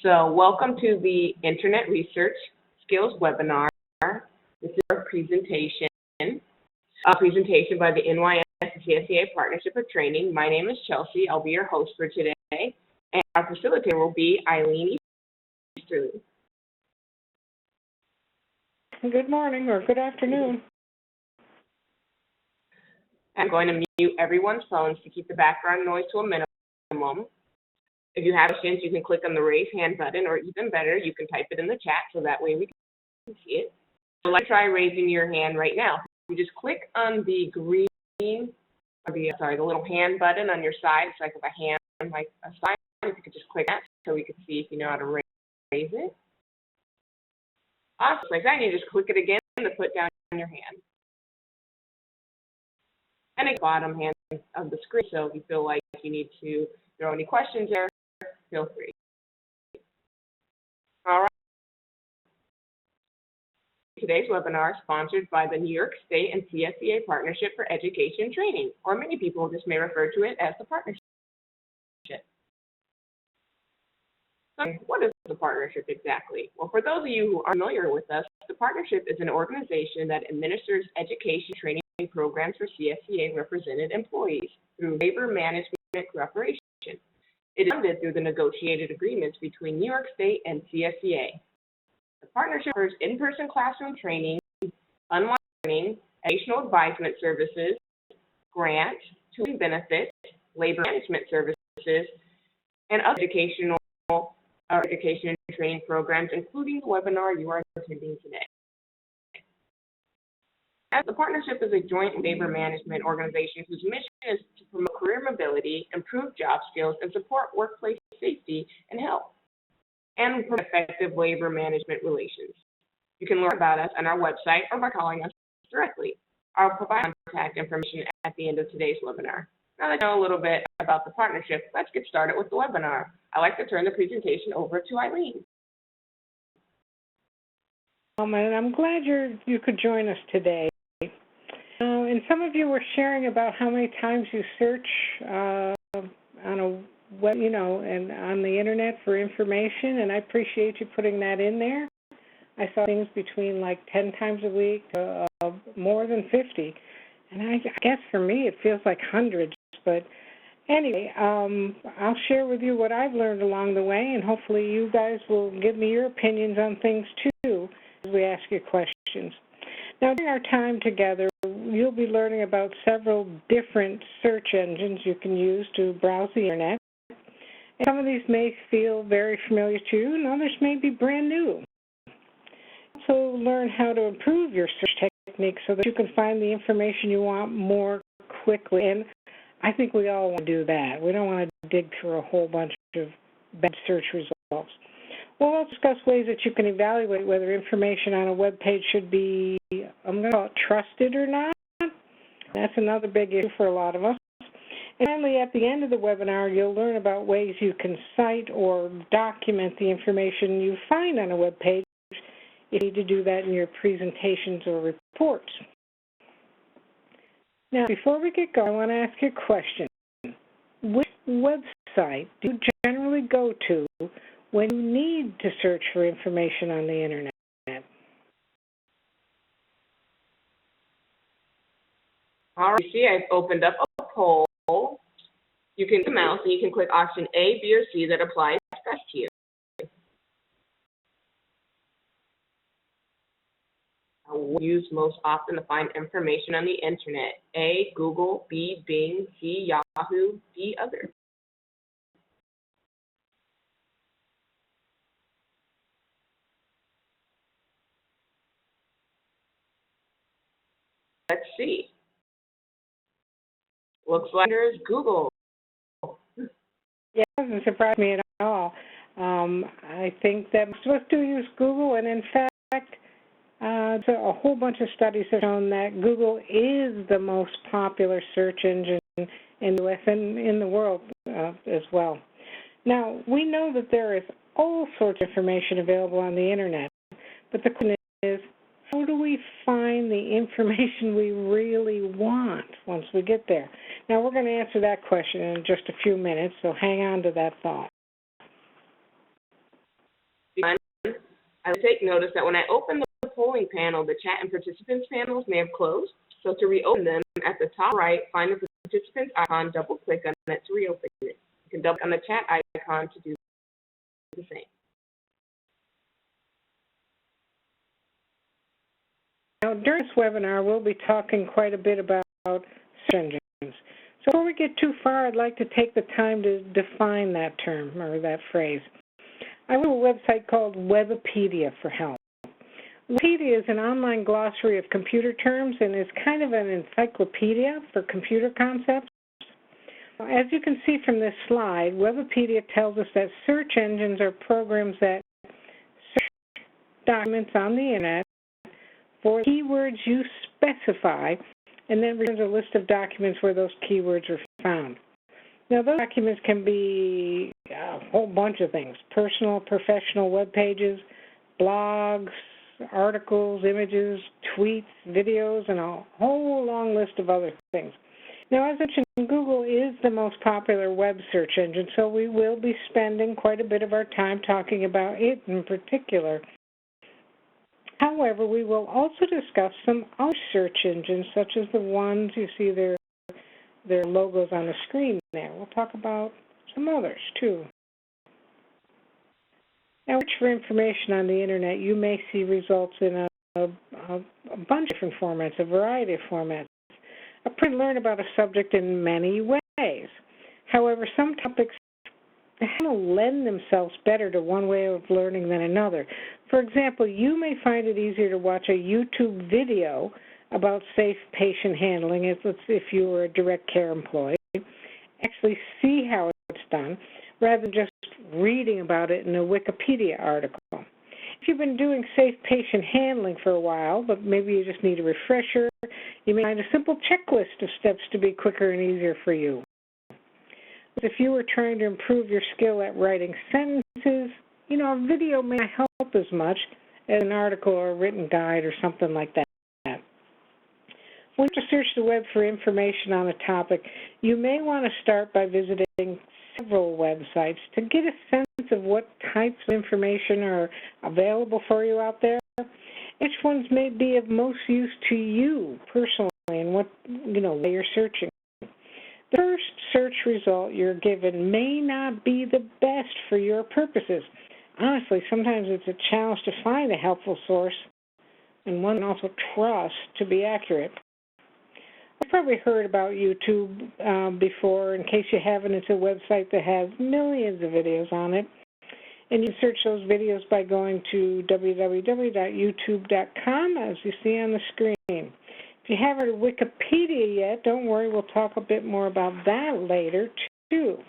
So welcome to the Internet Research Skills webinar. This is our presentation, a presentation by the NYS CSEA Partnership for Training. My name is Chelsea. I'll be your host for today, and our facilitator will be Eileen Easterly. Good morning or good afternoon. I'm going to mute everyone's phones to keep the background noise to a minimum. If you have questions, you can click on the raise hand button, or even better, you can type it in the chat so that way we can see it. So let's try raising your hand right now. You just click on the green, or the little hand button on your side. It's like a hand, like a sign. If you could just click that so we can see if you know how to raise it. Awesome, like that, and you just click it again to put down your hand. And at the bottom hand of the screen, so if you feel like you need to throw any questions there, feel free. All right. Today's webinar is sponsored by the New York State and CSEA Partnership for Education and Training, or many people just may refer to it as the partnership. So what is the partnership exactly? Well, for those of you who are familiar with us, the partnership is an organization that administers education training programs for CSEA represented employees through labor management cooperation. It is funded through the negotiated agreements between New York State and CSEA. The partnership offers in-person classroom training, online learning, educational advisement services, grant, tuition benefits, labor management services, and other education and training programs, including the webinar you are attending today. The partnership is a joint labor management organization whose mission is to promote career mobility, improve job skills, and support workplace safety and health, and promote effective labor management relations. You can learn about us on our website or by calling us directly. I'll provide contact information at the end of today's webinar. Now that you know a little bit about the partnership, let's get started with the webinar. I'd like to turn the presentation over to Eileen. And I'm glad you could join us today. And some of you were sharing about how many times you search on a web, and on the internet for information, and I appreciate you putting that in there. I saw things between like 10 times a week to more than 50, and I guess for me it feels like hundreds. But anyway, I'll share with you what I've learned along the way, and hopefully you guys will give me your opinions on things too as we ask you questions. Now, during our time together, you'll be learning about several different search engines you can use to browse the internet. And some of these may feel very familiar to you, and others may be brand new. Also learn how to improve your search technique so that you can find the information you want more quickly. And I think we all want to do that. We don't want to dig through a whole bunch of bad search results. We'll discuss ways that you can evaluate whether information on a web page should be, I'm going to call it trusted or not. That's another big issue for a lot of us. And finally, at the end of the webinar, you'll learn about ways you can cite or document the information you find on a web page if you need to do that in your presentations or reports. Now, before we get going, I want to ask you a question. Which website do you generally go to when you need to search for information on the internet? All right, you see I've opened up a poll. You can mouse and you can click option A, B, or C that applies best to you. What do you use most often to find information on the internet? A, Google, B, Bing, C, Yahoo, D, other. Let's see. Looks like there's Google. Yeah, it doesn't surprise me at all. I think that most of us do use Google, and in fact, so a whole bunch of studies have shown that Google is the most popular search engine in the U.S. and in the world as well. Now, we know that there is all sorts of information available on the internet, but the question is, how do we find the information we really want once we get there? Now, we're going to answer that question in just a few minutes, so hang on to that thought. I would take notice that when I open the polling panel, the chat and participants panels may have closed. So to reopen them, at the top right, find the participants icon, double-click on it to reopen it. You can double-click on the chat icon to do the same. Now, during this webinar, we'll be talking quite a bit about search engines. So before we get too far, I'd like to take the time to define that term or that phrase. I have a website called Webipedia for help. Webipedia is an online glossary of computer terms and is kind of an encyclopedia for computer concepts. As you can see from this slide, Webipedia tells us that search engines are programs that search documents on the internet for keywords you specify, and then returns a list of documents where those keywords are found. Now, those documents can be a whole bunch of things: personal, professional web pages, blogs, articles, images, tweets, videos, and a whole long list of other things. Now, as I mentioned, Google is the most popular web search engine, so we will be spending quite a bit of our time talking about it in particular. However, we will also discuss some other search engines, such as the ones you see their logos on the screen there. We'll talk about some others, too. Now, search for information on the Internet, you may see results in a bunch of different formats, a variety of formats. A person can learn about a subject in many ways. However, some topics lend themselves better to one way of learning than another. For example, you may find it easier to watch a YouTube video about safe patient handling if you were a direct care employee, actually see how it's done, rather than just reading about it in a Wikipedia article. If you've been doing safe patient handling for a while, but maybe you just need a refresher, you may find a simple checklist of steps to be quicker and easier for you. If you were trying to improve your skill at writing sentences, a video may not help as much as an article or a written guide or something like that. When you search the web for information on a topic, you may want to start by visiting several websites to get a sense of what types of information are available for you out there, which ones may be of most use to you personally, and what you're searching. The first search result you're given may not be the best for your purposes. Honestly, sometimes it's a challenge to find a helpful source and one can also trust to be accurate. You've probably heard about YouTube before. In case you haven't, it's a website that has millions of videos on it. And you search those videos by going to www.youtube.com, as you see on the screen. If you haven't heard of Wikipedia yet, don't worry, we'll talk a bit more about that later, too.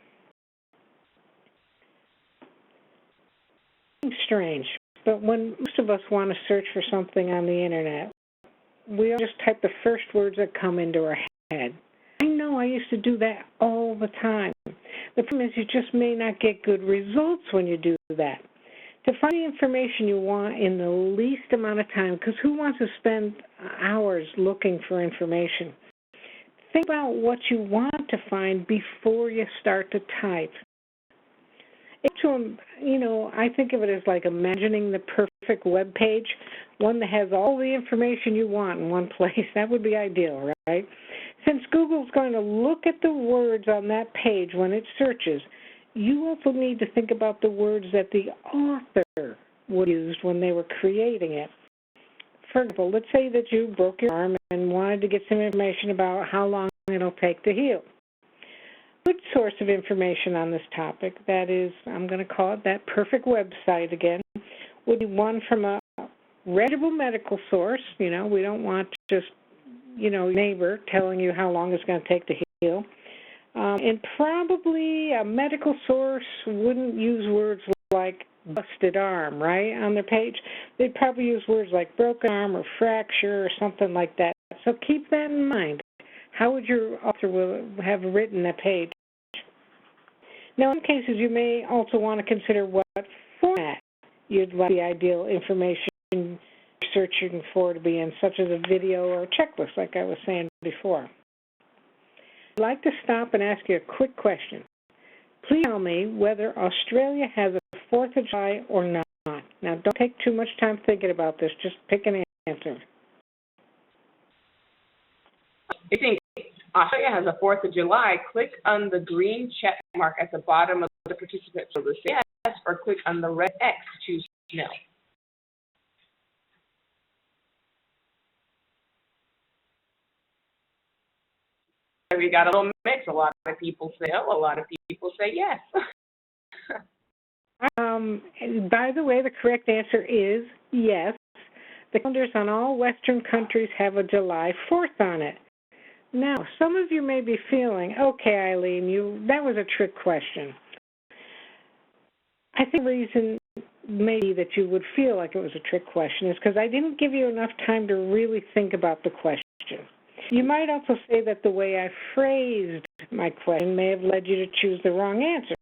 It's strange, but when most of us want to search for something on the Internet, we all just type the first words that come into our head. I know I used to do that all the time. The problem is you just may not get good results when you do that. To find the information you want in the least amount of time, because who wants to spend hours looking for information? Think about what you want to find before you start to type. I think of it as like imagining the perfect web page, one that has all the information you want in one place. That would be ideal, right? Since Google's going to look at the words on that page when it searches, you also need to think about the words that the author would use when they were creating it. For example, let's say that you broke your arm and wanted to get some information about how long it'll take to heal. A good source of information on this topic, that is, I'm going to call it that perfect website again, would be one from a reputable medical source. We don't want just, neighbor telling you how long it's going to take to heal. And probably a medical source wouldn't use words like busted arm, right, on their page. They'd probably use words like broken arm or fracture or something like that. So keep that in mind. How would your author have written that page? Now, in cases, you may also want to consider what format you'd like the ideal information you're searching for to be in, such as a video or a checklist, like I was saying before. I'd like to stop and ask you a quick question. Please tell me whether Australia has a 4th of July or not. Now, don't take too much time thinking about this. Just pick an answer. If you think Australia has a 4th of July, click on the green check mark at the bottom of the participant field to say yes, or click on the red X to choose no. We got a little mix. A lot of people say no, a lot of people say yes. By the way, the correct answer is yes. The calendars on all Western countries have a July 4th on it. Now, some of you may be feeling, okay, Eileen, that was a trick question. I think the reason maybe that you would feel like it was a trick question is because I didn't give you enough time to really think about the question. You might also say that the way I phrased my question may have led you to choose the wrong answer.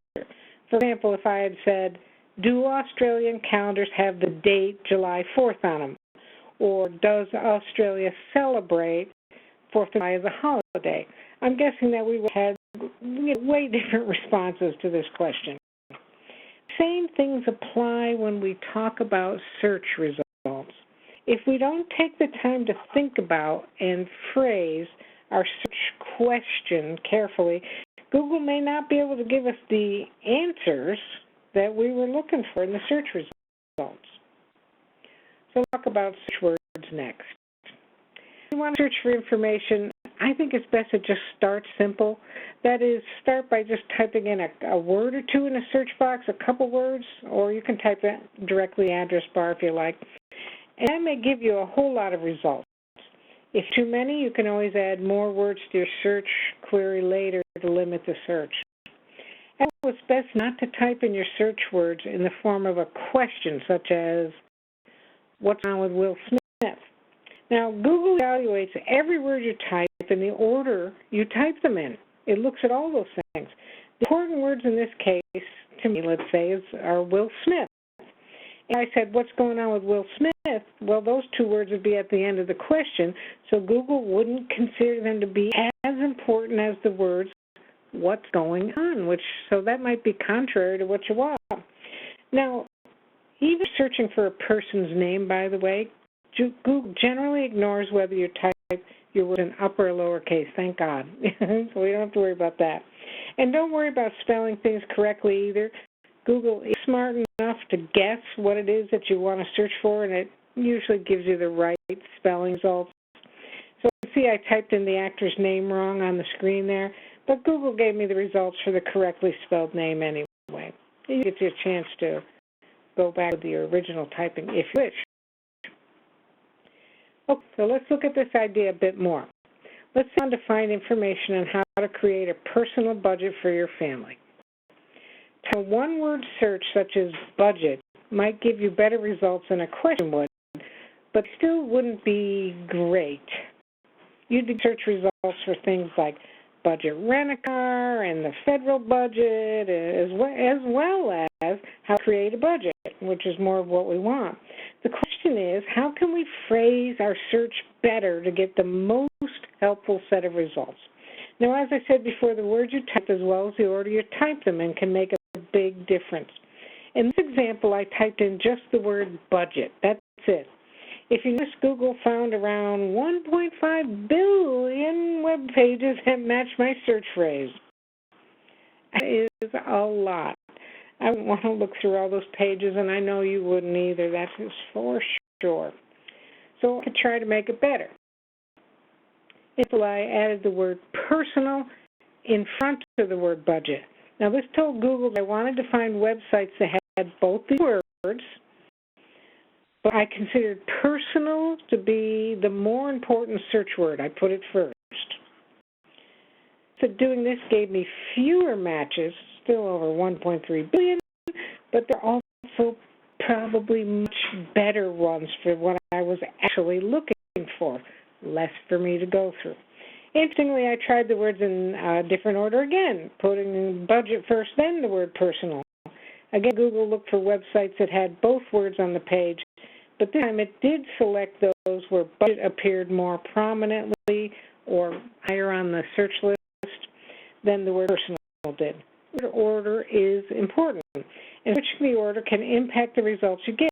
For example, if I had said, do Australian calendars have the date July 4th on them? Or does Australia celebrate 4th of July as a holiday? I'm guessing that we would have had way different responses to this question. Same things apply when we talk about search results. If we don't take the time to think about and phrase our search question carefully, Google may not be able to give us the answers that we were looking for in the search results. So we'll talk about search words next. If you want to search for information, I think it's best to just start simple. That is, start by just typing in a word or two in a search box, a couple words, or you can type it directly in the address bar if you like. And that may give you a whole lot of results. If too many, you can always add more words to your search query later to limit the search. And it's best not to type in your search words in the form of a question, such as, what's wrong with Will Smith? Now, Google evaluates every word you type in the order you type them in. It looks at all those things. The important words in this case, to me, let's say, are Will Smith. And I said, what's going on with Will Smith? Well, those two words would be at the end of the question, so Google wouldn't consider them to be as important as the words, what's going on, so that might be contrary to what you want. Now, even searching for a person's name, by the way, Google generally ignores whether you type your words in upper or lowercase, thank God. So we don't have to worry about that. And don't worry about spelling things correctly either. Google is smart enough to guess what it is that you want to search for, and it usually gives you the right spelling results. So you can see I typed in the actor's name wrong on the screen there, but Google gave me the results for the correctly spelled name anyway. It gives you a chance to go back to the original typing if you wish. Okay, so let's look at this idea a bit more. Let's go on to find information on how to create a personal budget for your family. A one-word search such as budget might give you better results than a question would, but still wouldn't be great. You'd search results for things like budget rent-a-car and the federal budget, as well as how to create a budget, which is more of what we want. The question is, how can we phrase our search better to get the most helpful set of results? Now, as I said before, the words you type as well as the order you type them in can make a big difference. In this example, I typed in just the word budget. That's it. If you notice, Google found around 1.5 billion web pages that match my search phrase. That is a lot. I wouldn't want to look through all those pages, and I know you wouldn't either. That is for sure. So I could try to make it better. If I added the word personal in front of the word budget. Now, this told Google that I wanted to find websites that had both the words, but I considered personal to be the more important search word. I put it first. So doing this gave me fewer matches, still over 1.3 billion, but they're also probably much better ones for what I was actually looking for. Less for me to go through. Interestingly, I tried the words in a different order again, putting budget first, then the word personal. Again, Google looked for websites that had both words on the page, but this time it did select those where budget appeared more prominently or higher on the search list than the word personal did. Order is important, and switching the order can impact the results you get.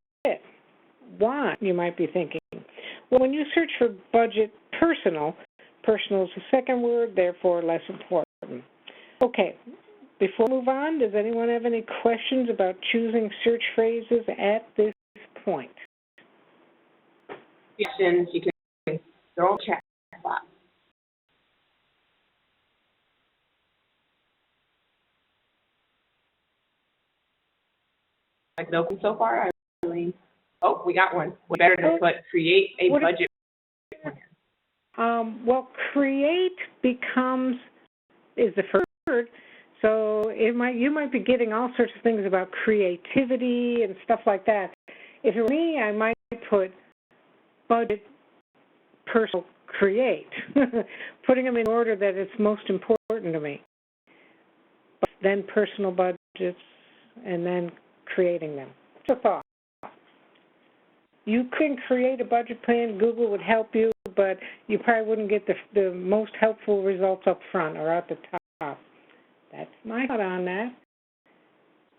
why, you might be thinking. Well, when you search for budget personal, personal is the second word, therefore less important. Okay, before we move on, does anyone have any questions about choosing search phrases at this point? Questions, you can throw in the chat box. Like open so far? I really, oh, we got one. Better to put create a budget plan. Well, create is the first word, so you might be getting all sorts of things about creativity and stuff like that. If it were me, I might put budget, personal, create, putting them in order that it's most important to me. Then personal budgets, and then creating them. Just a thought. You can create a budget plan. Google would help you, but you probably wouldn't get the most helpful results up front or at the top. That's my thought on that.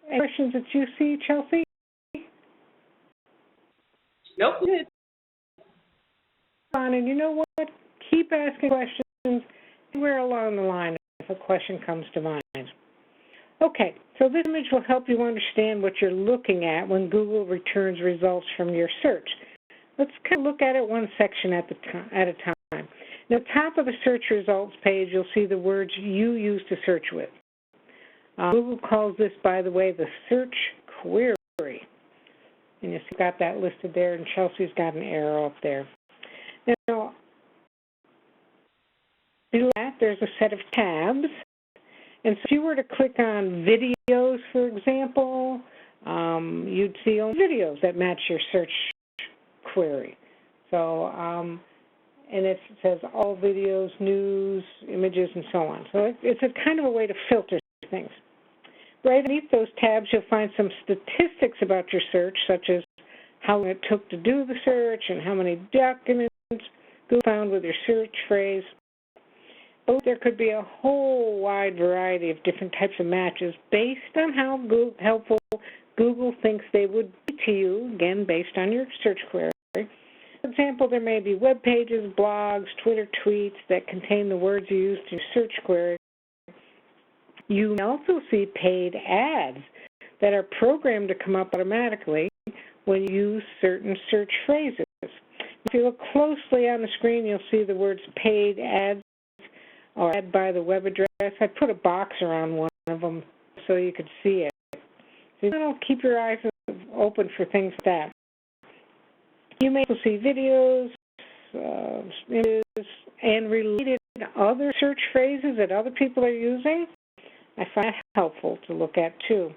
Any questions that you see, Chelsea? Nope. And you know what? Keep asking questions anywhere along the line if a question comes to mind. Okay, so this image will help you understand what you're looking at when Google returns results from your search. Let's kind of look at it one section at a time. Now, at the top of the search results page, you'll see the words you use to search with. Google calls this, by the way, the search query. And you've got that listed there, and Chelsea's got an arrow up there. Now, below that, there's a set of tabs. And so if you were to click on videos, for example, you'd see only videos that match your search query. So, and it says all videos, news, images, and so on. So it's a kind of a way to filter things. Right underneath those tabs, you'll find some statistics about your search, such as how long it took to do the search and how many documents Google found with your search phrase. There could be a whole wide variety of different types of matches based on how helpful Google thinks they would be to you, again, based on your search query. For example, there may be web pages, blogs, Twitter tweets that contain the words you used in your search query. You may also see paid ads that are programmed to come up automatically when you use certain search phrases. If you look closely on the screen, you'll see the words paid ads or ad by the web address. I put a box around one of them so you could see it. So you keep your eyes open for things like that. You may also see videos, images, and related other search phrases that other people are using. I find that helpful to look at too.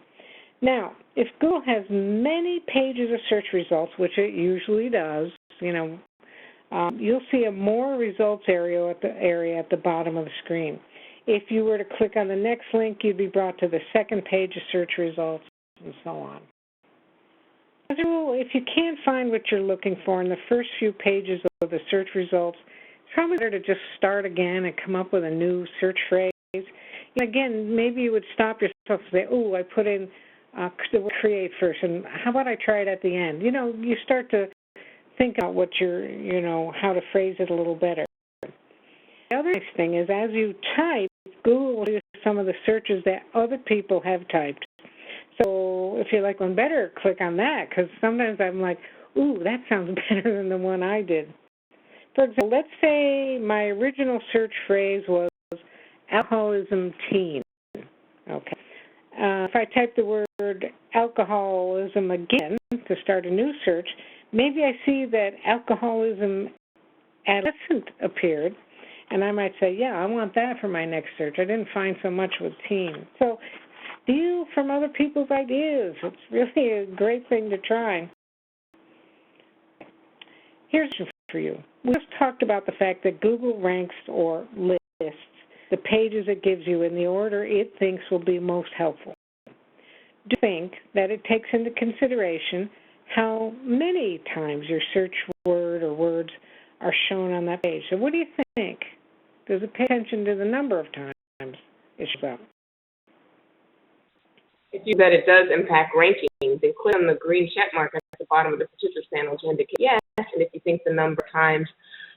Now, if Google has many pages of search results, which it usually does, you'll see a More Results area at the bottom of the screen. If you were to click on the next link, you'd be brought to the second page of search results, and so on. As a rule, if you can't find what you're looking for in the first few pages of the search results, it's probably better to just start again and come up with a new search phrase. And again, maybe you would stop yourself and say, oh, I put in the word create first, and how about I try it at the end? You start to think about what how to phrase it a little better. The other nice thing is, as you type, Google will do some of the searches that other people have typed. So if you like one better, click on that, because sometimes I'm like, ooh, that sounds better than the one I did. For example, let's say my original search phrase was alcoholism teen. Okay. If I type the word alcoholism again to start a new search, maybe I see that alcoholism adolescent appeared, and I might say, yeah, I want that for my next search. I didn't find so much with teen. So steal from other people's ideas. It's really a great thing to try. Here's for you. We just talked about the fact that Google ranks or lists the pages it gives you in the order it thinks will be most helpful. Do you think that it takes into consideration how many times your search word or words are shown on that page? So what do you think? Does it pay attention to the number of times it shows up? It seems that it does impact rankings, click on the green check mark at the bottom of the participants panel to indicate yes, and if you think the number of times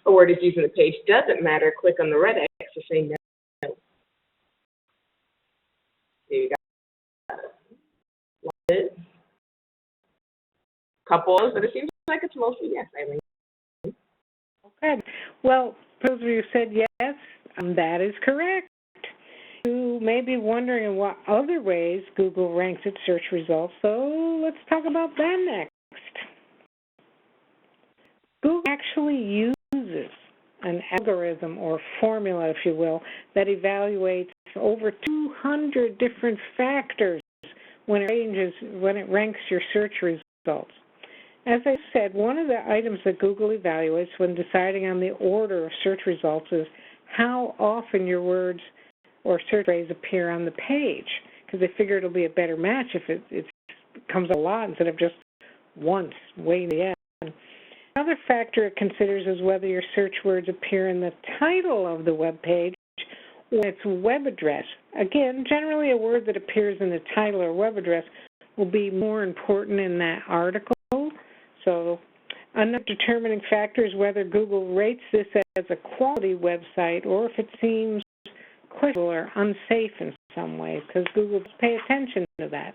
a word is used in the page doesn't matter, click on the red X to say no. There you got it. Couple, but it seems like it's mostly yes, Eileen. Okay. Well, for those of you who said yes, that is correct. You may be wondering in what other ways Google ranks its search results, so let's talk about that next. Google actually uses an algorithm or formula, if you will, that evaluates over 200 different factors when it ranks your search results. As I said, one of the items that Google evaluates when deciding on the order of search results is how often your words or search phrase appear on the page, because they figure it'll be a better match if it comes a lot instead of just once, way in the end. Another factor it considers is whether your search words appear in the title of the web page or its web address. Again, generally a word that appears in the title or web address will be more important in that article. So another determining factor is whether Google rates this as a quality website or if it seems questionable or unsafe in some ways, because Google will pay attention to that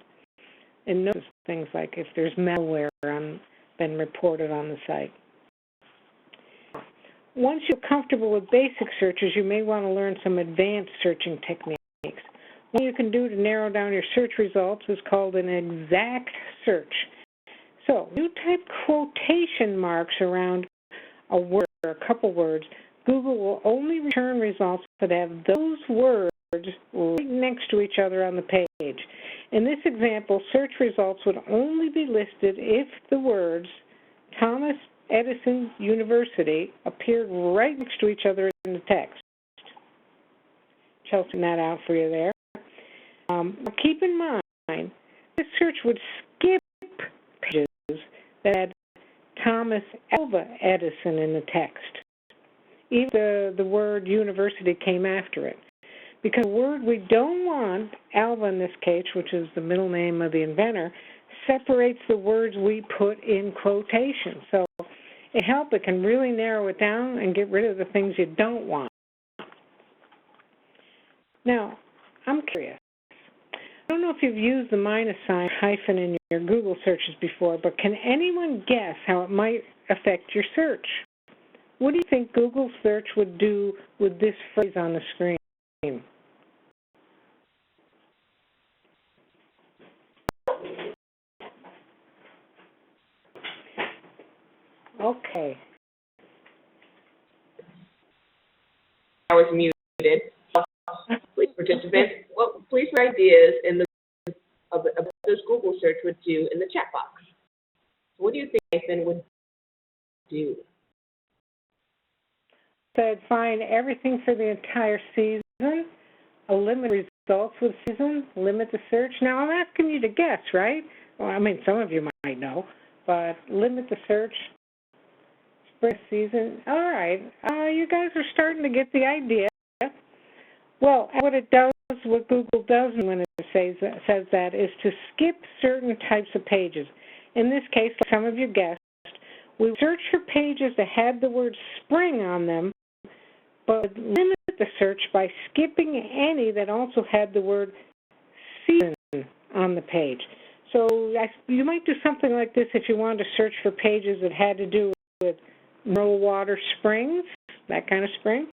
and notice things like if there's malware been reported on the site. Once you're comfortable with basic searches, you may want to learn some advanced searching techniques. What you can do to narrow down your search results is called an exact search. So you type quotation marks around a word or a couple words, Google will only return results that have those words right next to each other on the page. In this example, search results would only be listed if the words Thomas Edison University appeared right next to each other in the text. Chelsea that out for you there. Keep in mind, this search would skip pages that had Thomas Alva Edison in the text. Even the word university came after it. Because the word we don't want, Alva in this case, which is the middle name of the inventor, separates the words we put in quotation. So it can really narrow it down and get rid of the things you don't want. Now, I'm curious. I don't know if you've used the minus sign hyphen in your Google searches before, but can anyone guess how it might affect your search? What do you think Google search would do with this phrase on the screen? Okay. I was muted. Please, participants, please put ideas of this Google search would do in the chat box. What do you think Nathan would do? Said find everything for the entire season, eliminate results with season, limit the search. Now I'm asking you to guess, right? Well, I mean, some of you might know, but limit the search, spring season. All right, you guys are starting to get the idea. Well, what Google does when it says that is to skip certain types of pages. In this case, like some of you guessed, we search for pages that had the word spring on them, but limit the search by skipping any that also had the word season on the page. So you might do something like this if you wanted to search for pages that had to do with mineral water springs, that kind of spring,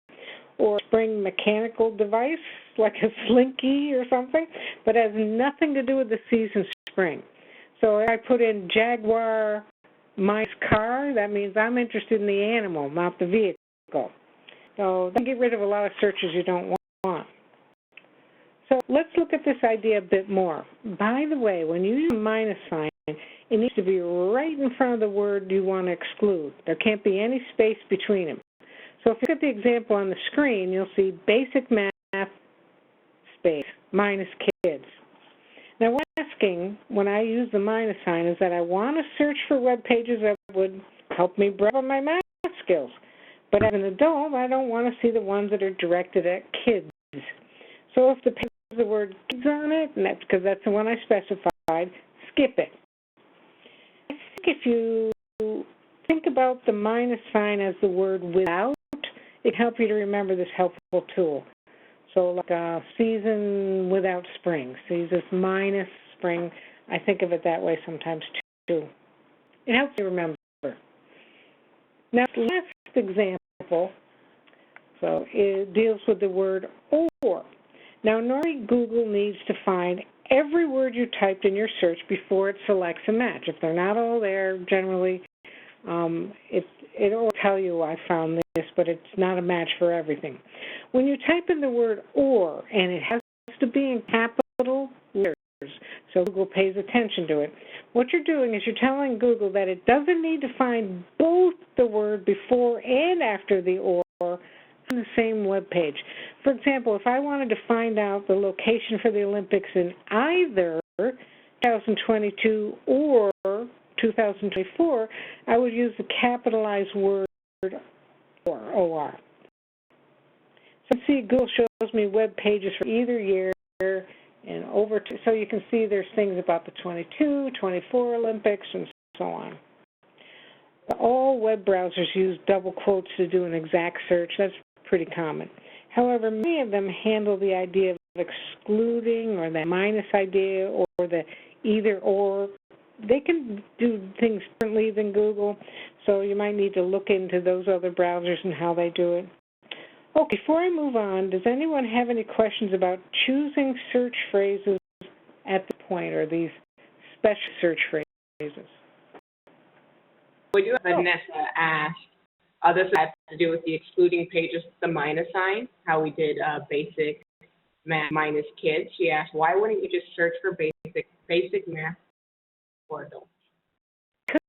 or spring mechanical device like a slinky or something, but has nothing to do with the season spring. So if I put in Jaguar minus car, that means I'm interested in the animal, not the vehicle. So then get rid of a lot of searches you don't want. So let's look at this idea a bit more. By the way, when you use a minus sign, it needs to be right in front of the word you want to exclude. There can't be any space between them. So if you look at the example on the screen, you'll see basic math, space, minus kids. Now what I'm asking when I use the minus sign is that I want to search for web pages that would help me brush up my math skills. But as an adult, I don't want to see the ones that are directed at kids. So if the page has the word kids on it, and that's because that's the one I specified, skip it. you think about the minus sign as the word without, it can help you to remember this helpful tool. So like season without spring. So use this minus spring. I think of it that way sometimes too. It helps you remember. Now, the last example, so it deals with the word or. Now, normally Google needs to find every word you typed in your search before it selects a match. If they're not all there, generally it'll tell you I found this, but it's not a match for everything. When you type in the word or, and it has to be in capital letters, so Google pays attention to it, what you're doing is you're telling Google that it doesn't need to find both the word before and after the or on the same web page. For example, if I wanted to find out the location for the Olympics in either 2022 or 2024, I would use the capitalized word or. So see, Google shows me web pages for either year and so you can see there's things about the 22, 24 Olympics and so on. All web browsers use double quotes to do an exact search. That's pretty common. However, many of them handle the idea of excluding or the minus idea or the either or. They can do things differently than Google, so you might need to look into those other browsers and how they do it. Okay, before I move on, does anyone have any questions about choosing search phrases at this point, or these special search phrases? We do have Vanessa ask, this has to do with the excluding pages with the minus sign, how we did basic math minus kids. She asked, why wouldn't you just search for basic math for adults?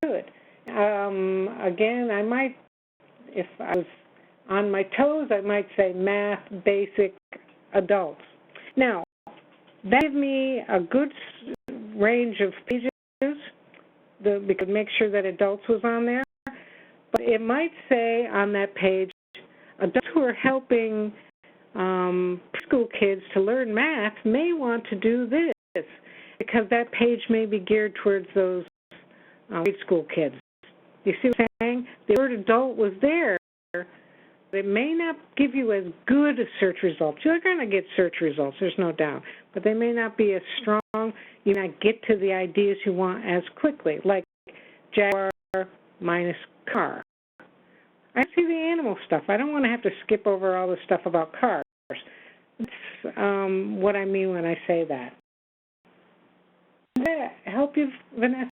Good. Again, I might, if I was on my toes, I might say math basic adults. Now, that gives me a good range of pages. We could make sure that adults was on there. But it might say on that page, adults who are helping preschool kids to learn math may want to do this, because that page may be geared towards those grade school kids. You see what I'm saying? The word adult was there. It may not give you as good search results. You're going to get search results, there's no doubt, but they may not be as strong. You may not get to the ideas you want as quickly, like Jaguar minus car. I see the animal stuff. I don't want to have to skip over all the stuff about cars. That's what I mean when I say that. Does that help you, Vanessa?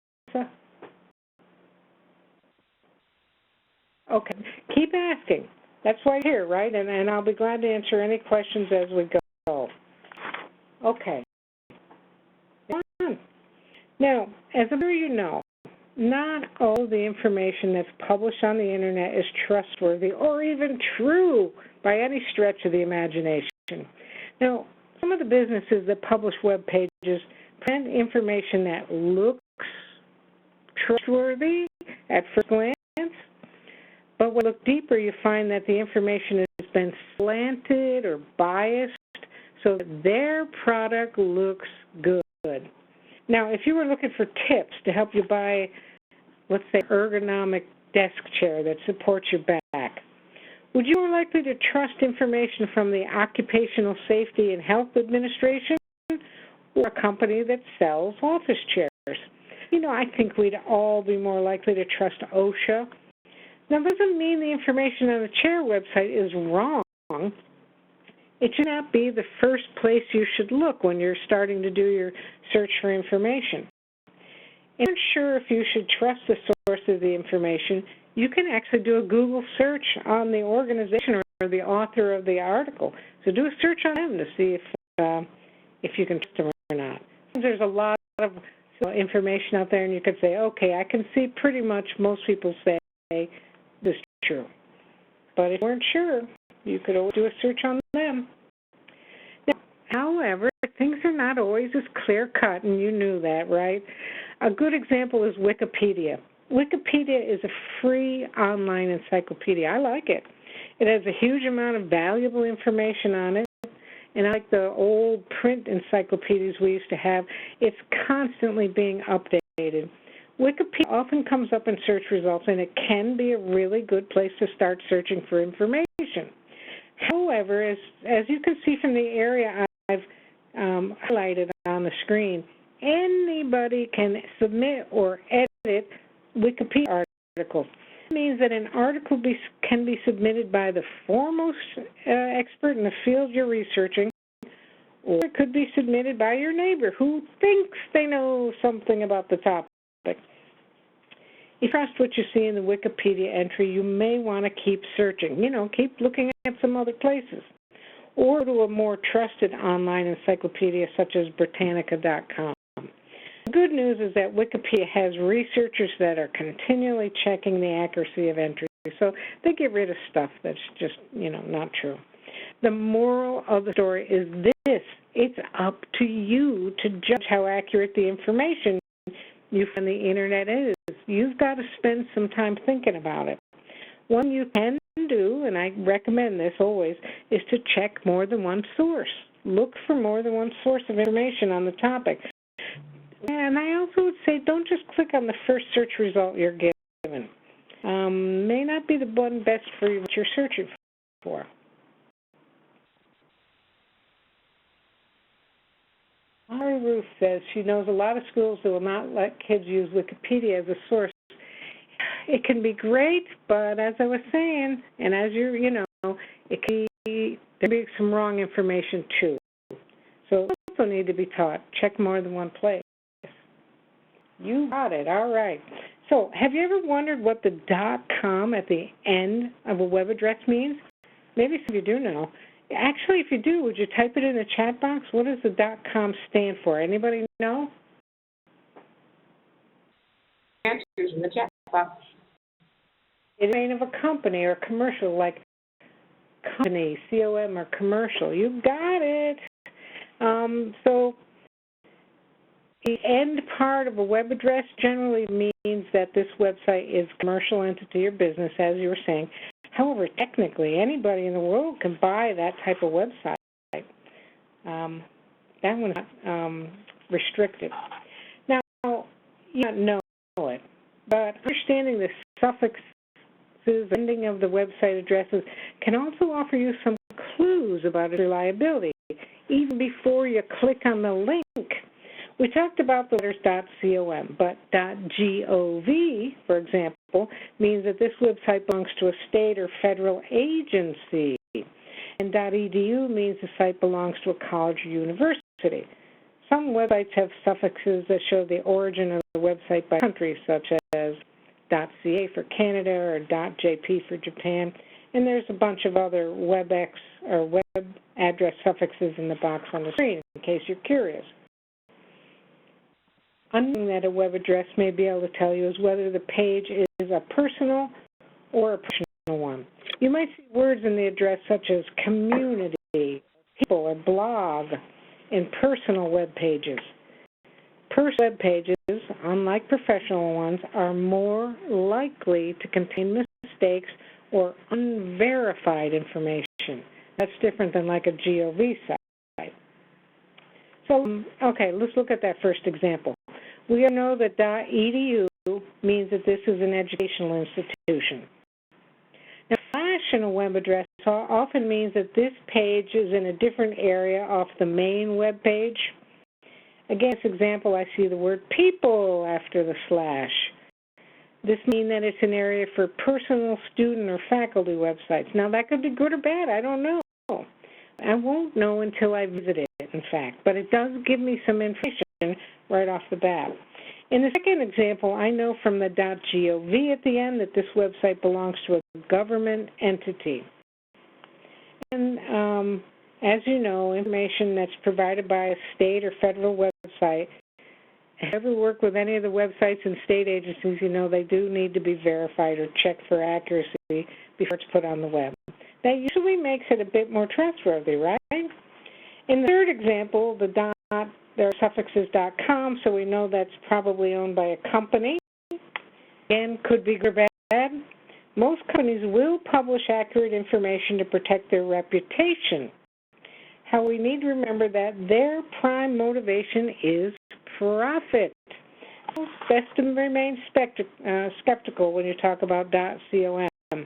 Okay. Keep asking. That's why you're here, right? And I'll be glad to answer any questions as we go. Okay. Now, as I'm sure you know, not all the information that's published on the Internet is trustworthy or even true by any stretch of the imagination. Now, some of the businesses that publish web pages present information that looks trustworthy at first glance, but when you look deeper, you find that the information has been slanted or biased so that their product looks good. Now, if you were looking for tips to help you buy, let's say, ergonomic desk chair that supports your back, would you be more likely to trust information from the Occupational Safety and Health Administration or a company that sells office chairs? You know, I think we'd all be more likely to trust OSHA. Now, that doesn't mean the information on the chair website is wrong. It should not be the first place you should look when you're starting to do your search for information. And I'm sure if you should trust the source of the information, you can actually do a Google search on the organization or the author of the article. So do a search on them to see if you can trust them or not. There's a lot of information out there, and you could say, okay, I can see pretty much most people say this is true. But if you weren't sure, you could always do a search on them. Now, however, things are not always as clear-cut, and you knew that, right? A good example is Wikipedia. Wikipedia is a free online encyclopedia. I like it. It has a huge amount of valuable information on it, and like the old print encyclopedias we used to have, it's constantly being updated. Wikipedia often comes up in search results, and it can be a really good place to start searching for information. However, as you can see from the area I've highlighted on the screen, anybody can submit or edit Wikipedia articles. It means that an article can be submitted by the foremost expert in the field you're researching, or it could be submitted by your neighbor who thinks they know something about the topic. If you trust what you see in the Wikipedia entry, you may want to keep searching. Keep looking at some other places, or to a more trusted online encyclopedia such as Britannica.com. The good news is that Wikipedia has researchers that are continually checking the accuracy of entries, so they get rid of stuff that's just, not true. The moral of the story is this: it's up to you to judge how accurate the information you find the internet is. You've got to spend some time thinking about it. One you can do, and I recommend this always, is to check more than one source. Look for more than one source of information on the topic. And I also would say don't just click on the first search result you're given. May not be the one best for what you're searching for. Mary Ruth says she knows a lot of schools that will not let kids use Wikipedia as a source. It can be great, but as I was saying, and as it can be some wrong information too. So you also need to be taught. Check more than one place. You got it. All right. So have you ever wondered what the .com at the end of a web address means? Maybe some of you do know. Actually, if you do, would you type it in the chat box? What does the .com stand for? Anybody know? Answers in the chat box. It's the name of a company or commercial, like company, C-O-M, or commercial. You got it. So the end part of a web address generally means that this website is a commercial entity or business, as you were saying. However, technically, anybody in the world can buy that type of website. That one's not restricted. Now, you don't know it, but understanding the suffixes, ending of the website addresses can also offer you some clues about its reliability, even before you click on the link. We talked about the letters .com, but .gov, for example, means that this website belongs to a state or federal agency. And .edu means the site belongs to a college or university. Some websites have suffixes that show the origin of the website by country, such as .ca for Canada or .jp for Japan. And there's a bunch of other WebEx or web address suffixes in the box on the screen, in case you're curious. One thing that a web address may be able to tell you is whether the page is a personal or a professional one. You might see words in the address such as community, people, or blog in personal web pages. Personal web pages, unlike professional ones, are more likely to contain mistakes or unverified information. That's different than like a GOV site. So, okay, let's look at that first example. We know that .edu means that this is an educational institution. Now, slash in a web address often means that this page is in a different area off the main web page. Again, in this example, I see the word people after the slash. This means that it's an area for personal, student, or faculty websites. Now, that could be good or bad. I don't know. I won't know until I visit it, in fact, but it does give me some information right off the bat. In the second example, I know from the .gov at the end that this website belongs to a government entity. And as you know, information that's provided by a state or federal website, if you ever work with any of the websites and state agencies, you know they do need to be verified or checked for accuracy before it's put on the web. That usually makes it a bit more trustworthy, right? In the third example, there are suffixes .com, so we know that's probably owned by a company. Again, could be good or bad. Most companies will publish accurate information to protect their reputation. However, we need to remember that their prime motivation is profit. best to remain skeptical when you talk about .com.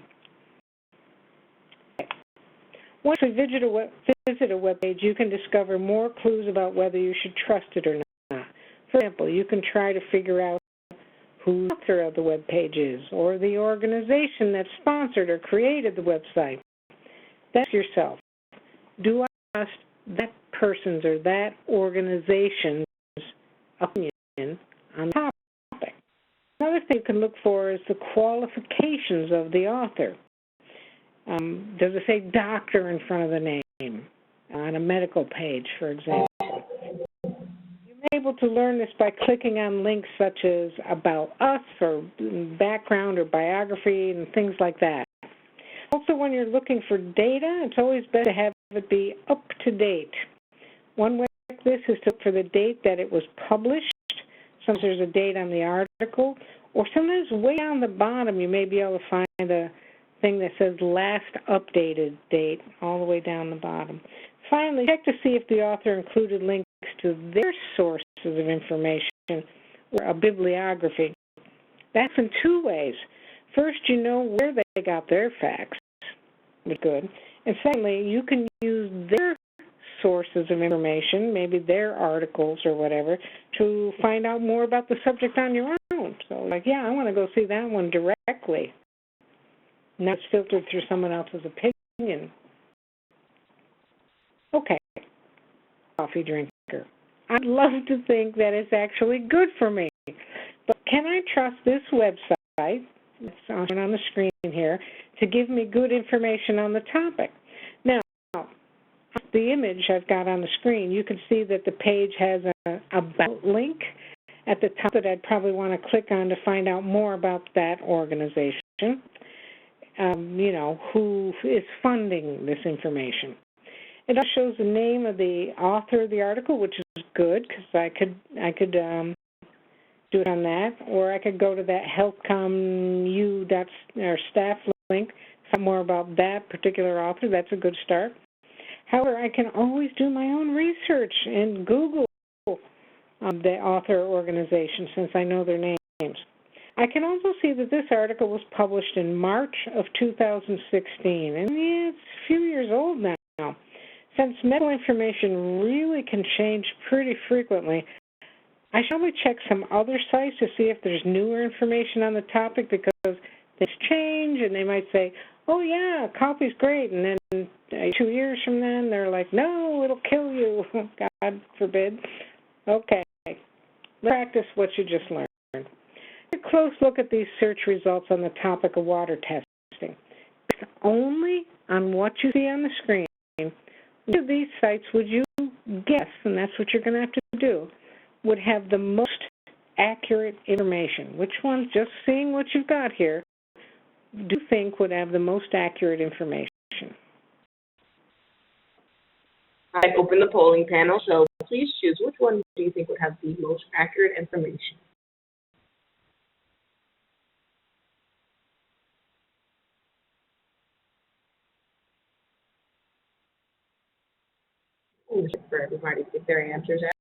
Once you visit a web page, you can discover more clues about whether you should trust it or not. For example, you can try to figure out who the author of the web page is, or the organization that sponsored or created the website. Ask yourself, do I trust that person's or that organization's opinion on the topic? Another thing you can look for is the qualifications of the author. Does it say doctor in front of the name on a medical page, for example? You may be able to learn this by clicking on links such as About Us or background or biography and things like that. Also, when you're looking for data, it's always better to have it be up to date. One way to check this is to look for the date that it was published. Sometimes there's a date on the article, or sometimes way down the bottom you may be able to find a thing that says last updated date all the way down the bottom. Finally, check to see if the author included links to their sources of information or a bibliography. That's in two ways. First, you know where they got their facts, which is good. And secondly, you can use their sources of information, maybe their articles or whatever, to find out more about the subject on your own. So, like, yeah, I want to go see that one directly. Not filtered through someone else's opinion. Okay, coffee drinker. I'd love to think that it's actually good for me, but can I trust this website, it's on the screen here, to give me good information on the topic? Now, the image I've got on the screen, you can see that the page has an About link at the top that I'd probably want to click on to find out more about that organization. You know, who is funding this information. It also shows the name of the author of the article, which is good because I could do it on that, or I could go to that healthcomu or staff link, some more about that particular author. That's a good start. However, I can always do my own research and Google the author organization since I know their names. I can also see that this article was published in March of 2016, and yeah, it's a few years old now. Since medical information really can change pretty frequently, I should probably check some other sites to see if there's newer information on the topic, because things change and they might say, oh yeah, coffee's great, and then 2 years from then they're like, no, it'll kill you, God forbid. Okay, let's practice what you just learned. Take a close look at these search results on the topic of water testing. Only on what you see on the screen, which of these sites would you guess, and that's what you're going to have to do, would have the most accurate information? Which ones, just seeing what you've got here, do you think would have the most accurate information? I've opened the polling panel, so please choose which one do you think would have the most accurate information. For everybody to get their answers out.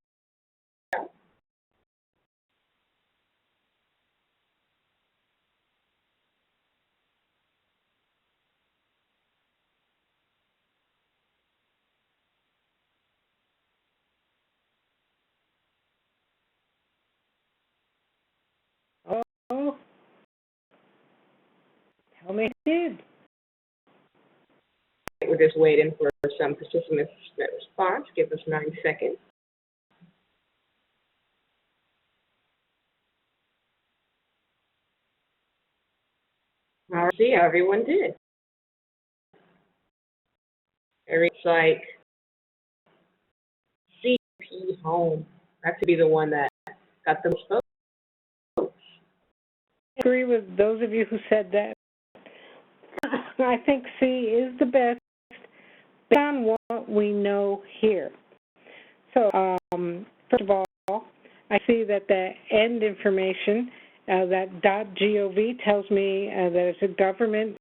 Oh, tell me it did. We're just waiting for some participant response. Give us 9 seconds. All right, see how everyone did. It's like CP Home. That could be the one that got the most votes. I agree with those of you who said that. I think C is the best based on what we know here. So, first of all, I see that the end information, that .gov tells me that it's a government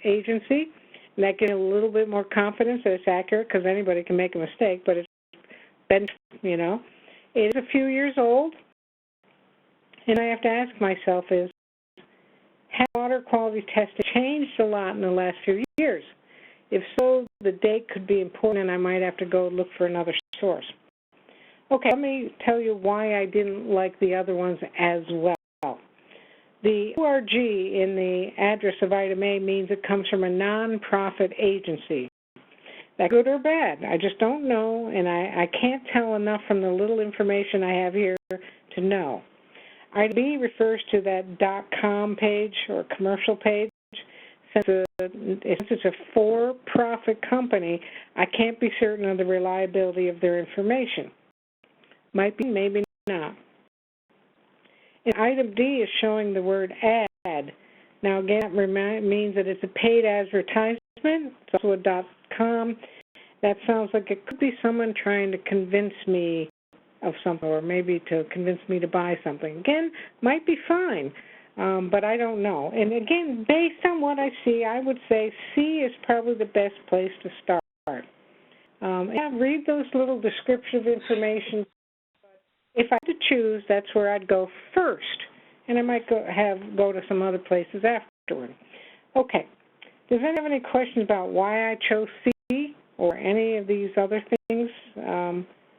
agency, and that gives me a little bit more confidence that it's accurate, because anybody can make a mistake, but it's been, you know. It is a few years old. and I have to ask myself is, has water quality testing changed a lot in the last few years? If so, the date could be important and I might have to go look for another source. Okay, let me tell you why I didn't like the other ones as well. The ORG in the address of item A means it comes from a nonprofit agency. That's good or bad, I just don't know, and I can't tell enough from the little information I have here to know. Item B refers to that .com page or commercial page. Since it's a for-profit company, I can't be certain of the reliability of their information. Might be, maybe not. And item D is showing the word ad. Now again, that means that it's a paid advertisement. It's also a .com. That sounds like it could be someone trying to convince me of something, or maybe to convince me to buy something. Again, might be fine, but I don't know. And again, based on what I see, I would say C is probably the best place to start. Read those little descriptive information. If I had to choose, that's where I'd go first, and I might go to some other places afterward. Okay. Does anyone have any questions about why I chose C or any of these other things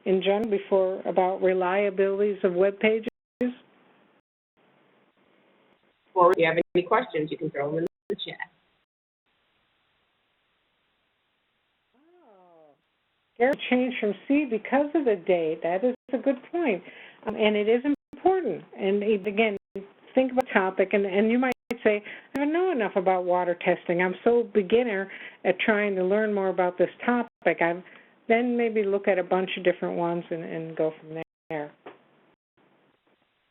in general about reliabilities of web pages? Or if you have any questions, you can throw them in the chat. Gary changed from C because of the date. That is a good point. And it is important. And again, think about the topic, and you might say, I don't know enough about water testing. I'm so beginner at trying to learn more about this topic. Then maybe look at a bunch of different ones and go from there.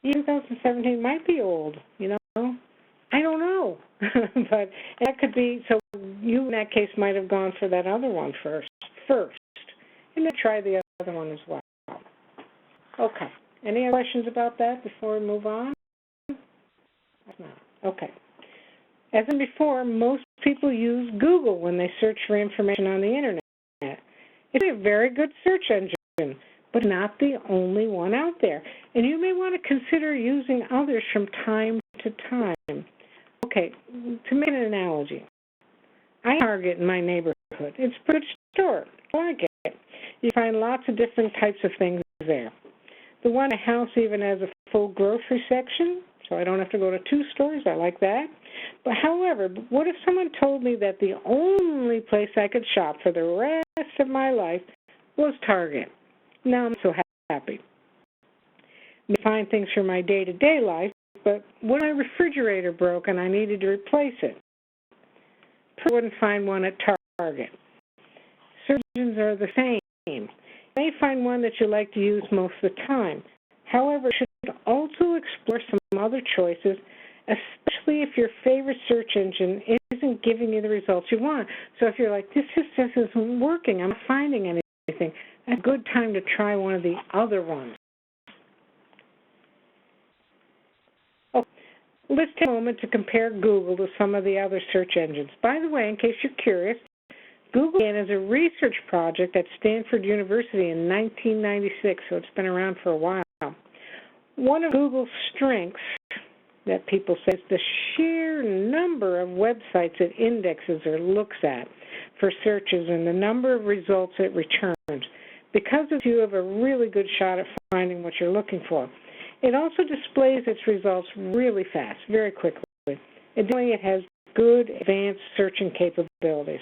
2017 might be old, you know. I don't know. But that could be, so you in that case might have gone for that other one first. And then try the other one as well. Okay. Any other questions about that before we move on? No. Okay. As in before, most people use Google when they search for information on the Internet. It's a very good search engine, but not the only one out there. And you may want to consider using others from time to time. Okay, to make an analogy, I have Target in my neighborhood. It's a good store. I like it. You find lots of different types of things there. The one in the house even has a full grocery section, so I don't have to go to two stores. I like that. But however, what if someone told me that the only place I could shop for the rest of my life was Target? Now I'm so happy. I find things for my day-to-day life, but when my refrigerator broke and I needed to replace it, I wouldn't find one at Target. Search engines are the same. You may find one that you like to use most of the time. However, you should also explore some other choices, especially if your favorite search engine isn't giving you the results you want. So if you're like, this just isn't working, I'm not finding anything, that's a good time to try one of the other ones. Okay. Let's take a moment to compare Google to some of the other search engines. By the way, in case you're curious, Google began as a research project at Stanford University in 1996, so it's been around for a while. One of Google's strengths that people say is the sheer number of websites it indexes or looks at for searches and the number of results it returns. Because of you have a really good shot at finding what you're looking for. It also displays its results really fast, very quickly. Additionally, it has good advanced searching capabilities.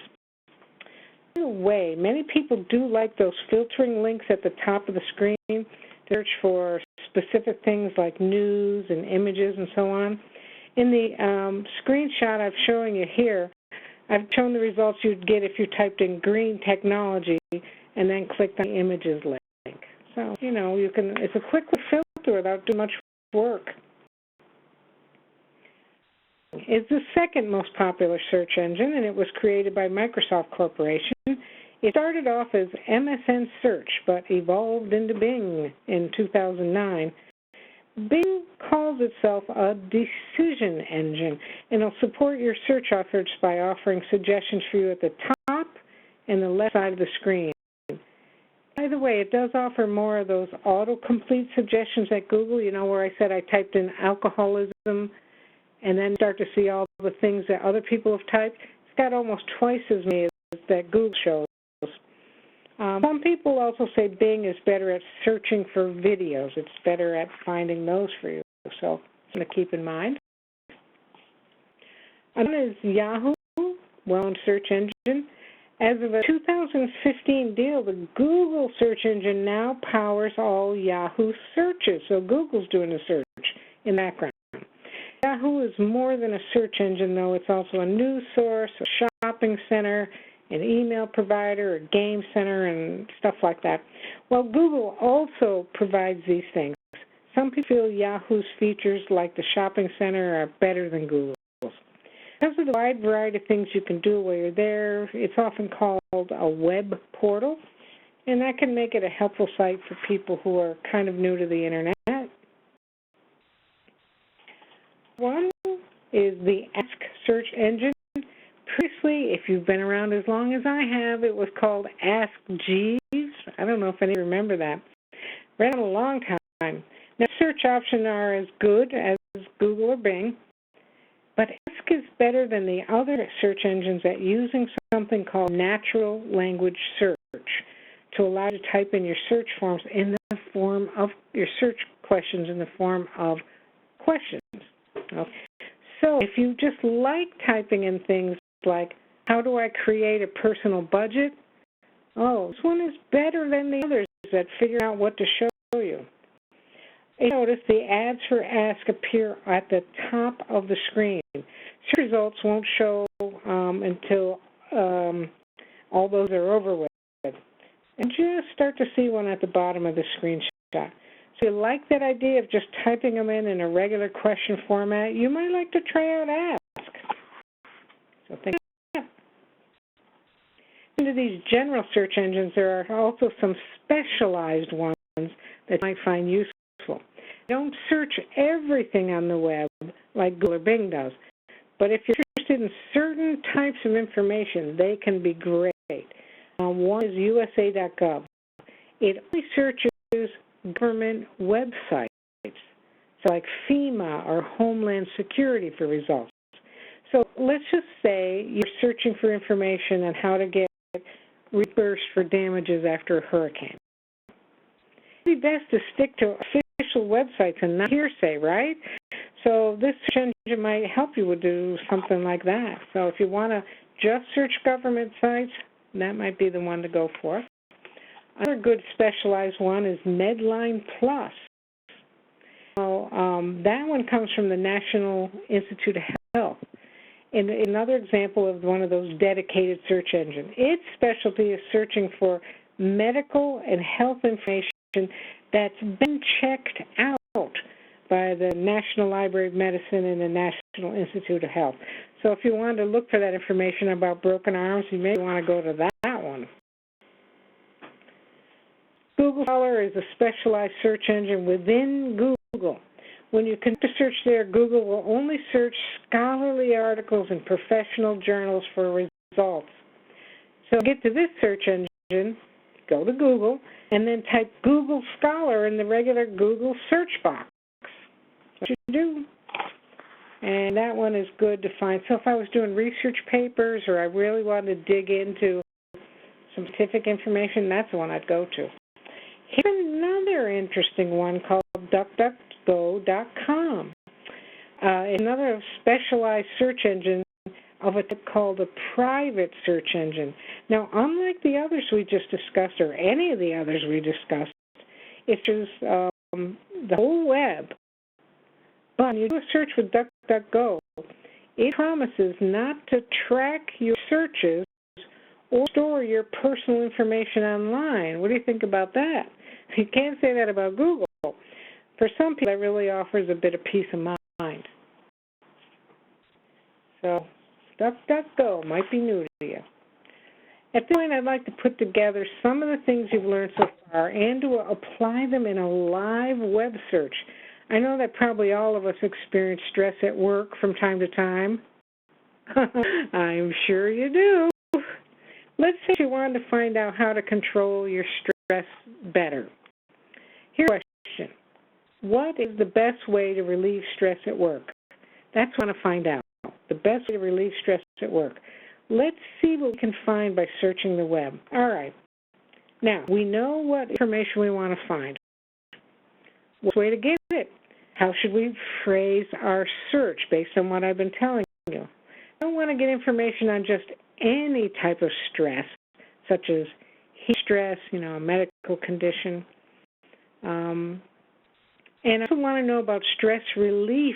By the way, many people do like those filtering links at the top of the screen to search for specific things like news and images and so on. In the screenshot I'm showing you here, I've shown the results you'd get if you typed in green technology and then clicked on the images link. So, you know, it's a quick filter without doing much work. It's the second most popular search engine, and it was created by Microsoft Corporation. It started off as MSN Search, but evolved into Bing in 2009. Bing calls itself a decision engine, and it'll support your search efforts by offering suggestions for you at the top and the left side of the screen. I by the way, it does offer more of those autocomplete suggestions at Google, you know, where I said I typed in alcoholism and then start to see all the things that other people have typed. It's got almost twice as many as that Google shows. Some people also say Bing is better at searching for videos. It's better at finding those for you, so something to keep in mind. Another is Yahoo, well-known search engine. As of a 2015 deal, the Google search engine now powers all Yahoo searches. So Google's doing the search in the background. Yahoo is more than a search engine, though. It's also a news source, a shopping center, an email provider, a game center, and stuff like that. Well, Google also provides these things. Some people feel Yahoo's features, like the shopping center, are better than Google's. Because of the wide variety of things you can do while you're there, it's often called a web portal, and that can make it a helpful site for people who are kind of new to the Internet. One is the Ask search engine. Previously, if you've been around as long as I have, it was called Ask Jeeves. I don't know if any remember that. Ran a long time. Now, search options are as good as Google or Bing, but Ask is better than the other search engines at using something called natural language search to allow you to type in your search forms in the form of your search questions in the form of questions. Okay. So if you just like typing in things like, how do I create a personal budget? Oh, this one is better than the others at figuring out what to show you. You notice the ads for Ask appear at the top of the screen. Search results won't show until all those are over with. And just start to see one at the bottom of the screenshot. So if you like that idea of just typing them in a regular question format, you might like to try out Ask. So think of that. Into these general search engines, there are also some specialized ones that you might find useful. Don't search everything on the web like Google or Bing does, but if you're interested in certain types of information, they can be great. One is USA.gov. It only searches government websites, so like FEMA or Homeland Security for results. So let's just say you're searching for information on how to get reimbursed for damages after a hurricane. It would be best to stick to official websites and not hearsay, right? So this search engine might help you with do something like that. So if you want to just search government sites, that might be the one to go for. Another good specialized one is Medline Plus. So, that one comes from the National Institute of Health. And another example of one of those dedicated search engines. Its specialty is searching for medical and health information that's been checked out by the National Library of Medicine and the National Institute of Health. So if you wanted to look for that information about broken arms, you may want to go to that one. Google Scholar is a specialized search engine within Google. When you conduct a search there, Google will only search scholarly articles in professional journals for results. So to get to this search engine, go to Google, and then type Google Scholar in the regular Google search box. That's what you do. And that one is good to find. So if I was doing research papers or I really wanted to dig into some scientific information, that's the one I'd go to. Here's another interesting one called DuckDuckGo.com. Another specialized search engine of a type called a private search engine. Now, unlike the others we just discussed, or any of the others we discussed, it's just the whole web. But when you do a search with DuckDuckGo, it promises not to track your searches or store your personal information online. What do you think about that? You can't say that about Google. For some people, that really offers a bit of peace of mind. So, DuckDuckGo might be new to you. At this point, I'd like to put together some of the things you've learned so far and to apply them in a live web search. I know that probably all of us experience stress at work from time to time. I'm sure you do. Let's say you wanted to find out how to control your stress stress better. Here's a question. What is the best way to relieve stress at work? That's what I want to find out. The best way to relieve stress at work. Let's see what we can find by searching the web. All right. Now, we know what information we want to find. What's the way to get it? How should we phrase our search based on what I've been telling you? I don't want to get information on just any type of stress, such as heat stress, a medical condition. And I also want to know about stress relief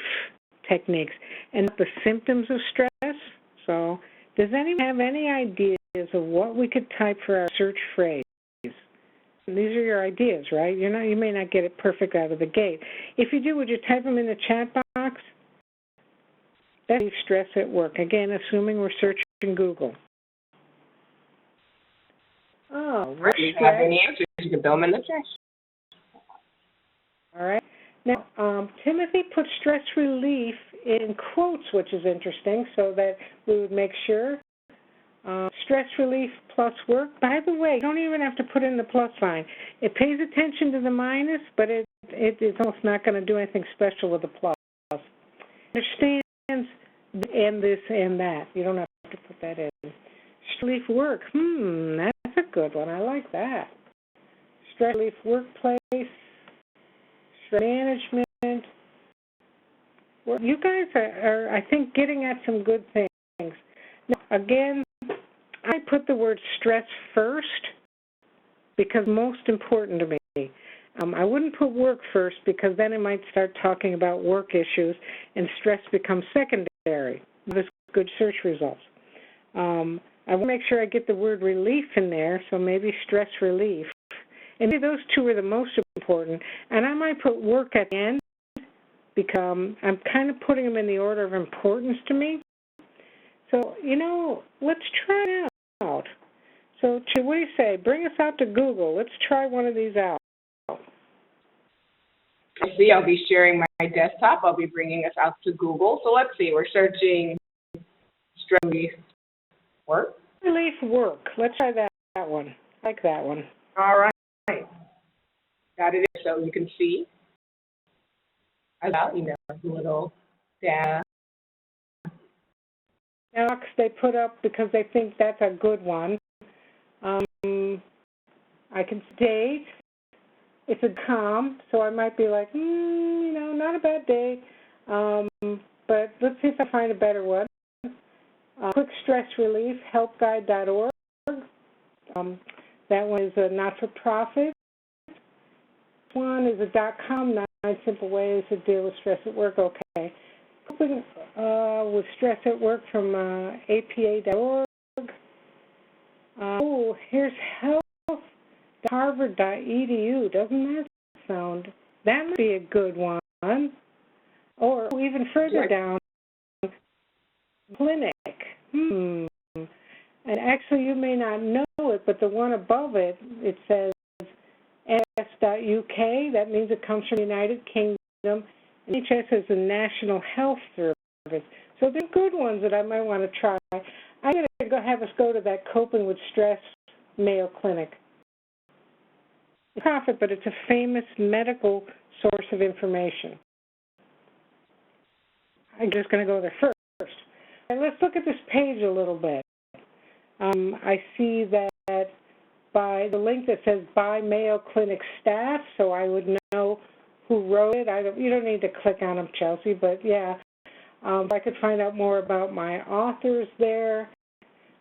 techniques and not the symptoms of stress. So, does anyone have any ideas of what we could type for our search phrase? These are your ideas, right? You may not get it perfect out of the gate. If you do, would you type them in the chat box? That's stress at work. Again, assuming we're searching Google. Oh, Right. If you have any answers, you can throw them in the chat. All right. Now, Timothy put stress relief in quotes, which is interesting, so that we would make sure. Stress relief plus work. By the way, you don't even have to put in the plus sign. It pays attention to the minus, but it is almost not going to do anything special with the plus. It understands and this and that. You don't have to put that in. Stress relief work. That's a good one. I like that. Stress relief workplace. Stress management. Well, you guys are, I think, getting at some good things. Now, again, I put the word stress first because most important to me. I wouldn't put work first because then it might start talking about work issues and stress becomes secondary. There's good search results. I want to make sure I get the word relief in there, so maybe stress relief. And maybe those two are the most important. And I might put work at the end because I'm kind of putting them in the order of importance to me. So, let's try it out. So, what do you say? Bring us out to Google. Let's try one of these out. I see. I'll be sharing my desktop. I'll be bringing us out to Google. So let's see. We're searching stress relief work. Relief work. Let's try that one. I like that one. All right. Got it. So you can see about, little data. Box they put up because they think that's a good one. I can state it's a calm, so I might be like, not a bad day. But let's see if I find a better one. Quick stress relief, helpguide.org. That one is a not-for-profit. One is a .com, 9 simple ways to deal with stress at work. Okay. Coping with stress at work from apa.org. Here's health.harvard.edu. Doesn't that sound? That might be a good one. Or even further down, clinic. And actually, you may not know it, but the one above it, it says NHS.uk. That means it comes from the United Kingdom. NHS is the National Health Service. So they're good ones that I might want to try. I'm going to have us go to that Coping with Stress Mayo Clinic. It's a profit, but it's a famous medical source of information. I'm just going to go there first. And let's look at this page a little bit. I see that by the link that says by Mayo Clinic staff, so I would know who wrote it. You don't need to click on them, Chelsea, but yeah. I could find out more about my authors there.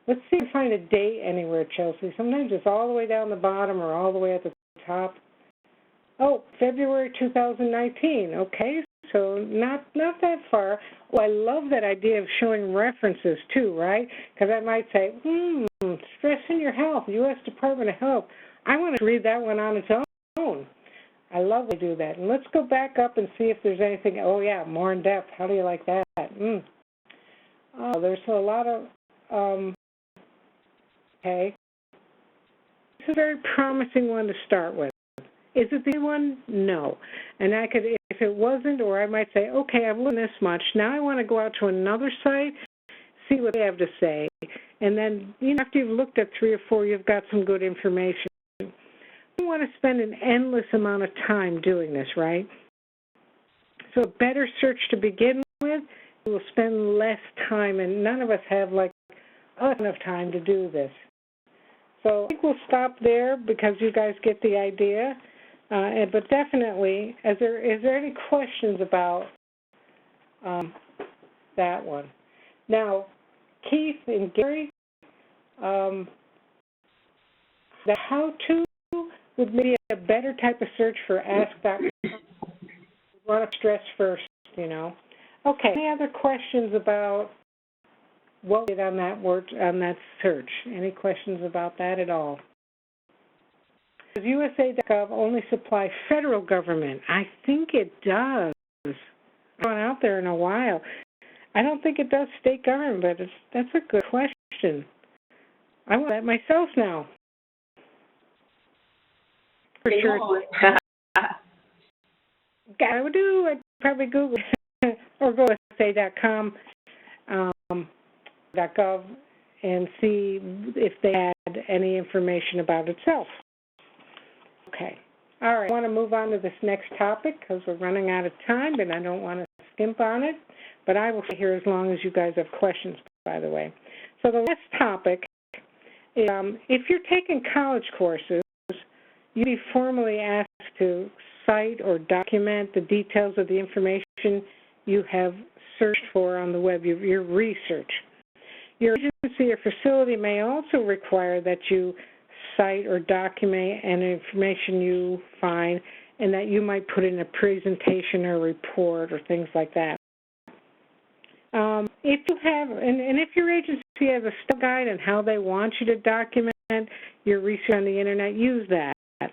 Let's see if I can find a date anywhere, Chelsea. Sometimes it's all the way down the bottom or all the way at the top. Oh, February 2019. Okay, so not that far. Oh, I love that idea of showing references too, right? Because I might say, stress in your health, U.S. Department of Health. I want to read that one on its own. I love to do that. And let's go back up and see if there's anything. Oh, yeah, more in depth. How do you like that? Oh, there's a lot of, okay. It's a very promising one to start with. Is it the one? No. And I could, if it wasn't, or I might say, okay, I've learned this much. Now I want to go out to another site, see what they have to say. And then, after you've looked at 3 or 4, you've got some good information. don't want to spend an endless amount of time doing this, right? So a better search to begin with, you will spend less time, and none of us have like enough time to do this. So I think we'll stop there because you guys get the idea. But definitely, is there any questions about that one? Now, Keith and Gary, the how-to would maybe a better type of search for ask.com. We want to stress first, you know. Okay, any other questions about what we did on that search? Any questions about that at all? Does USA.gov only supply federal government? I think it does. It's gone out there in a while. I don't think it does state government, but that's a good question. I want that myself now. For sure. I would do. I'd probably Google or go to USA.com, .gov, and see if they had any information about itself. Okay. All right. I want to move on to this next topic because we're running out of time, and I don't want to skimp on it. But I will stay here as long as you guys have questions, by the way. So the last topic is if you're taking college courses, you'd be formally asked to cite or document the details of the information you have searched for on the web, your research. Your agency or facility may also require that you cite or document any information you find and that you might put in a presentation or report or things like that. If you have, and if your agency has a style guide on how they want you to document your research on the internet, use that. If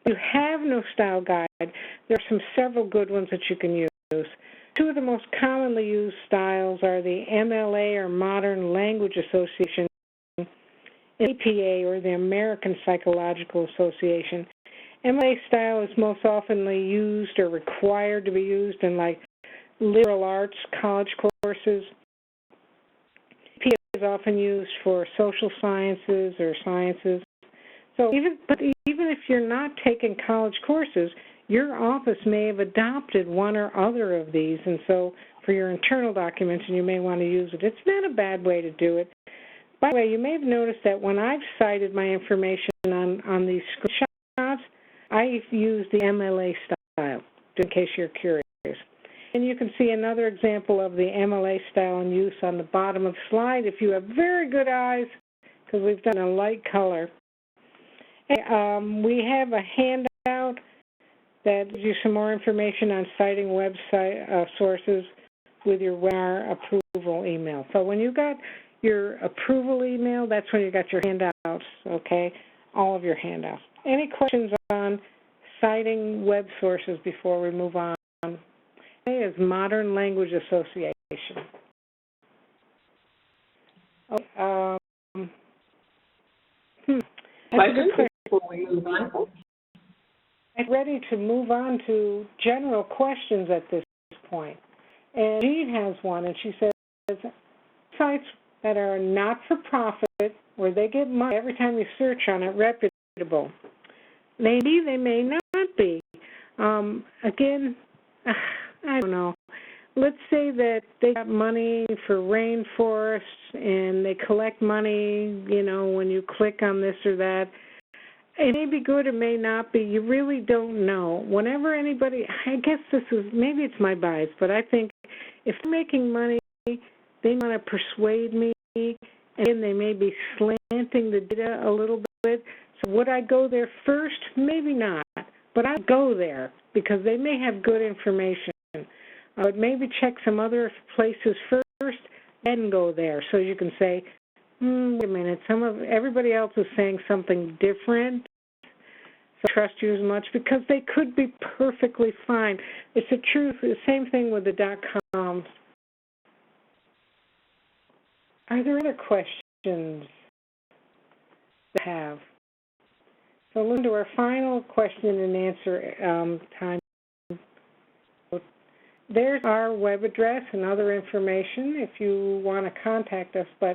you have no style guide, there are several good ones that you can use. Two of the most commonly used styles are the MLA, or Modern Language Association, and APA, or the American Psychological Association. MLA style is most often used or required to be used in like liberal arts college courses. APA is often used for social sciences or sciences. So even if you're not taking college courses, your office may have adopted one or other of these, and so for your internal documents, and you may want to use it. It's not a bad way to do it. By the way, you may have noticed that when I've cited my information on these screenshots, I've used the MLA style, in case you're curious. And you can see another example of the MLA style in use on the bottom of the slide if you have very good eyes, because we've done a light color. We have a handout that gives you some more information on citing website sources with your webinar approval email. So when you got your approval email, that's when you got your handouts, okay, all of your handouts. Any questions on citing web sources before we move on? Is Modern Language Association. Questions before we move on? I'm ready to move on to general questions at this point. And Jean has one, and she says, sites that are not-for-profit, where they get money every time you search on it, reputable. Maybe they may not be. Again, I don't know. Let's say that they got money for rainforests and they collect money, you know, when you click on this or that. It may be good, it may not be. You really don't know. Whenever anybody, I guess this is, maybe it's my bias, but I think if they're making money, they want to persuade me, and they may be slanting the data a little bit. So would I go there first? Maybe not. But I'd go there because they may have good information. But maybe check some other places first, then go there. So you can say, wait a minute, everybody else is saying something different, so I trust you as much, because they could be perfectly fine. It's the truth. The same thing with the .coms. Are there other questions that have? So listen to our final question and answer time. There's our web address and other information if you want to contact us, but